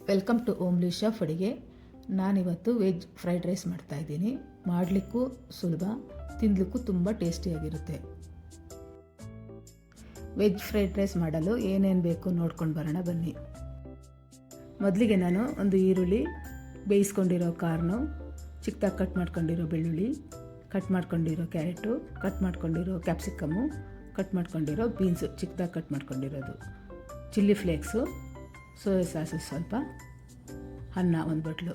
Welcome to ಓಮ್ಲಿ chef ಅಡುಗೆ. ನಾನಿವತ್ತು veg fried rice ಮಾಡ್ತಾಯಿದ್ದೀನಿ. ಮಾಡಲಿಕ್ಕೂ ಸುಲಭ, ತಿನ್ನಲಿಕ್ಕೂ ತುಂಬ ಟೇಸ್ಟಿಯಾಗಿರುತ್ತೆ. ವೆಜ್ ಫ್ರೈಡ್ ರೈಸ್ ಮಾಡಲು ಏನೇನು ಬೇಕು ನೋಡ್ಕೊಂಡು ಬರೋಣ ಬನ್ನಿ. ಮೊದಲಿಗೆ ನಾನು ಒಂದು ಈರುಳ್ಳಿ, ಬೇಯಿಸ್ಕೊಂಡಿರೋ ಕಾರ್ನು, ಚಿಕ್ಕದಾಗಿ ಕಟ್ ಮಾಡ್ಕೊಂಡಿರೋ ಬೆಳ್ಳುಳ್ಳಿ, ಕಟ್ ಮಾಡ್ಕೊಂಡಿರೋ ಕ್ಯಾರೆಟು, ಕಟ್ ಮಾಡ್ಕೊಂಡಿರೋ ಕ್ಯಾಪ್ಸಿಕಮ್ಮು, ಕಟ್ ಮಾಡ್ಕೊಂಡಿರೋ ಬೀನ್ಸು ಚಿಕ್ಕದಾಗಿ ಕಟ್ ಮಾಡ್ಕೊಂಡಿರೋದು, ಚಿಲ್ಲಿ ಫ್ಲೇಕ್ಸು, ಸೋಯಾ ಸಾಸು ಸ್ವಲ್ಪ, ಅನ್ನ ಒಂದು ಬಟ್ಲು,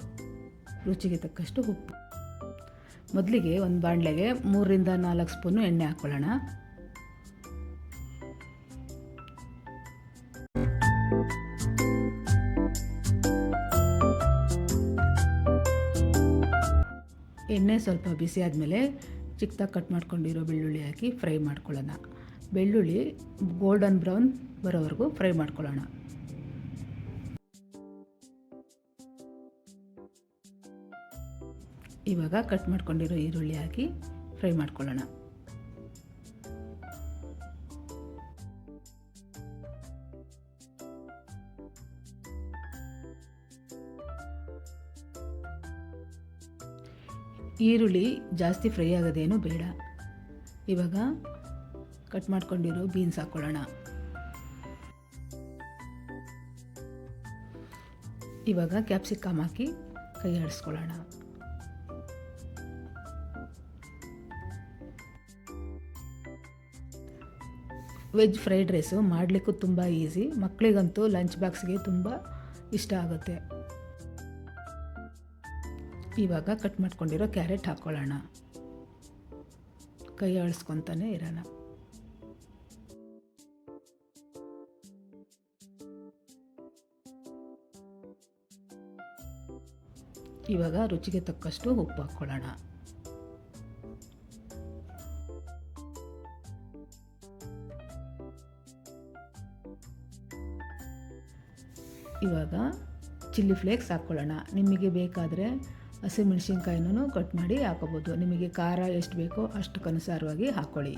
ರುಚಿಗೆ ತಕ್ಕಷ್ಟು ಉಪ್ಪು. ಮೊದಲಿಗೆ ಒಂದು ಬಾಣಲೆಗೆ 3ರಿಂದ 4 ಸ್ಪೂನು ಎಣ್ಣೆ ಹಾಕ್ಕೊಳ್ಳೋಣ. ಎಣ್ಣೆ ಸ್ವಲ್ಪ ಬಿಸಿ ಆದಮೇಲೆ ಚಿಕ್ಕದಾಗಿ ಕಟ್ ಮಾಡ್ಕೊಂಡಿರೋ ಬೆಳ್ಳುಳ್ಳಿ ಹಾಕಿ ಫ್ರೈ ಮಾಡ್ಕೊಳ್ಳೋಣ. ಬೆಳ್ಳುಳ್ಳಿ ಗೋಲ್ಡನ್ ಬ್ರೌನ್ ಬರೋವರೆಗೂ ಫ್ರೈ ಮಾಡ್ಕೊಳ್ಳೋಣ. ಇವಾಗ ಕಟ್ ಮಾಡ್ಕೊಂಡಿರೋ ಈರುಳ್ಳಿ ಹಾಕಿ ಫ್ರೈ ಮಾಡ್ಕೊಳ್ಳೋಣ. ಈರುಳ್ಳಿ ಜಾಸ್ತಿ ಫ್ರೈ ಆಗೋದೇನು ಬೇಡ. ಇವಾಗ ಕಟ್ ಮಾಡ್ಕೊಂಡಿರೋ ಬೀನ್ಸ್ ಹಾಕ್ಕೊಳ್ಳೋಣ. ಇವಾಗ ಕ್ಯಾಪ್ಸಿಕಮ್ ಹಾಕಿ ಕೈ ಆಡಿಸ್ಕೊಳ್ಳೋಣ. ವೆಜ್ ಫ್ರೈಡ್ ರೈಸು ಮಾಡಲಿಕ್ಕೂ ತುಂಬ ಈಸಿ, ಮಕ್ಕಳಿಗಂತೂ ಲಂಚ್ ಬಾಕ್ಸ್ಗೆ ತುಂಬ ಇಷ್ಟ ಆಗುತ್ತೆ. ಇವಾಗ ಕಟ್ ಮಾಡ್ಕೊಂಡಿರೋ ಕ್ಯಾರೆಟ್ ಹಾಕ್ಕೊಳ್ಳೋಣ. ಕೈ ಆಡಿಸ್ಕೊತಾನೆ ಇರೋಣ. ಇವಾಗ ರುಚಿಗೆ ತಕ್ಕಷ್ಟು ಉಪ್ಪು ಹಾಕ್ಕೊಳ್ಳೋಣ. ಇವಾಗ ಚಿಲ್ಲಿ ಫ್ಲೇಕ್ಸ್ ಹಾಕ್ಕೊಳ್ಳೋಣ. ನಿಮಗೆ ಬೇಕಾದರೆ ಹಸಿಮೆಣಸಿನ್ಕಾಯಿನೂ ಕಟ್ ಮಾಡಿ ಹಾಕೋಬೋದು. ನಿಮಗೆ ಖಾರ ಎಷ್ಟು ಬೇಕೋ ಅಷ್ಟಕ್ಕನುಸಾರವಾಗಿ ಹಾಕ್ಕೊಳ್ಳಿ.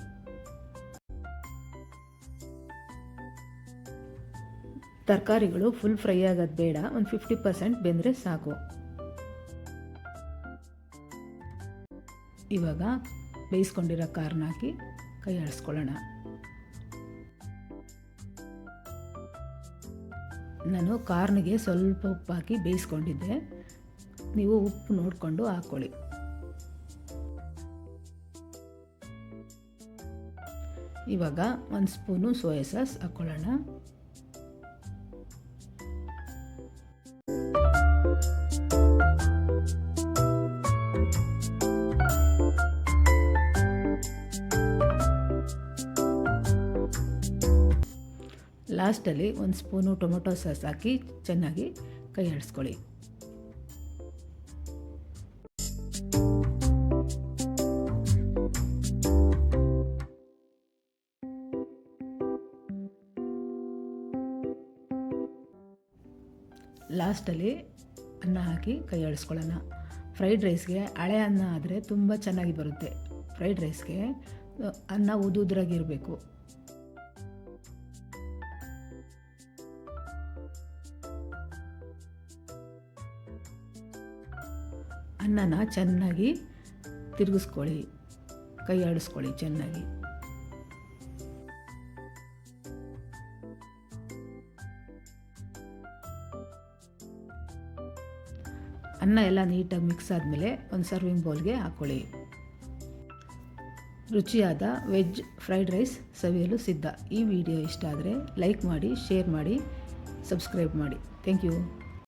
ತರಕಾರಿಗಳು ಫುಲ್ ಫ್ರೈ ಆಗೋದು ಬೇಡ, ಒಂದು 50% ಬೆಂದರೆ ಸಾಕು. ಇವಾಗ ಬೇಯಿಸ್ಕೊಂಡಿರೋ ಕಾರ್ನ ಹಾಕಿ ಕೈ ಆಡಿಸ್ಕೊಳ್ಳೋಣ. ನಾನು ಕಾರ್ನಿಗೆ ಸ್ವಲ್ಪ ಉಪ್ಪು ಹಾಕಿ ಬೇಯಿಸ್ಕೊಂಡಿದ್ದೆ, ನೀವು ಉಪ್ಪು ನೋಡಿಕೊಂಡು ಹಾಕ್ಕೊಳ್ಳಿ. ಇವಾಗ 1 ಸ್ಪೂನು ಸೋಯಾ ಸಾಸ್ ಹಾಕ್ಕೊಳ್ಳೋಣ. ಲಾಸ್ಟಲ್ಲಿ 1 ಸ್ಪೂನು ಟೊಮೊಟೊ ಸಾಸ್ ಹಾಕಿ ಚೆನ್ನಾಗಿ ಕೈ ಆಡಿಸ್ಕೊಳ್ಳಿ. ಲಾಸ್ಟಲ್ಲಿ ಅನ್ನ ಹಾಕಿ ಕೈ ಆಡಿಸ್ಕೊಳ್ಳೋಣ. ಫ್ರೈಡ್ ರೈಸ್ಗೆ ಹಳೆ ಅನ್ನ ಆದರೆ ತುಂಬ ಚೆನ್ನಾಗಿ ಬರುತ್ತೆ. ಫ್ರೈಡ್ ರೈಸ್ಗೆ ಅನ್ನ ಉದುದ್ರಾಗಿರಬೇಕು. ಅನ್ನನ ಚೆನ್ನಾಗಿ ತಿರುಗಿಸ್ಕೊಳ್ಳಿ, ಕೈ ಆಡಿಸ್ಕೊಳ್ಳಿ ಚೆನ್ನಾಗಿ. ಅನ್ನ ಎಲ್ಲ ನೀಟಾಗಿ ಮಿಕ್ಸ್ ಆದಮೇಲೆ ಒಂದು ಸರ್ವಿಂಗ್ ಬೌಲ್ಗೆ ಹಾಕ್ಕೊಳ್ಳಿ. ರುಚಿಯಾದ ವೆಜ್ ಫ್ರೈಡ್ ರೈಸ್ ಸವಿಯಲು ಸಿದ್ಧ. ಈ ವಿಡಿಯೋ ಇಷ್ಟ ಆದರೆ ಲೈಕ್ ಮಾಡಿ, ಶೇರ್ ಮಾಡಿ, ಸಬ್ಸ್ಕ್ರೈಬ್ ಮಾಡಿ. Thank you.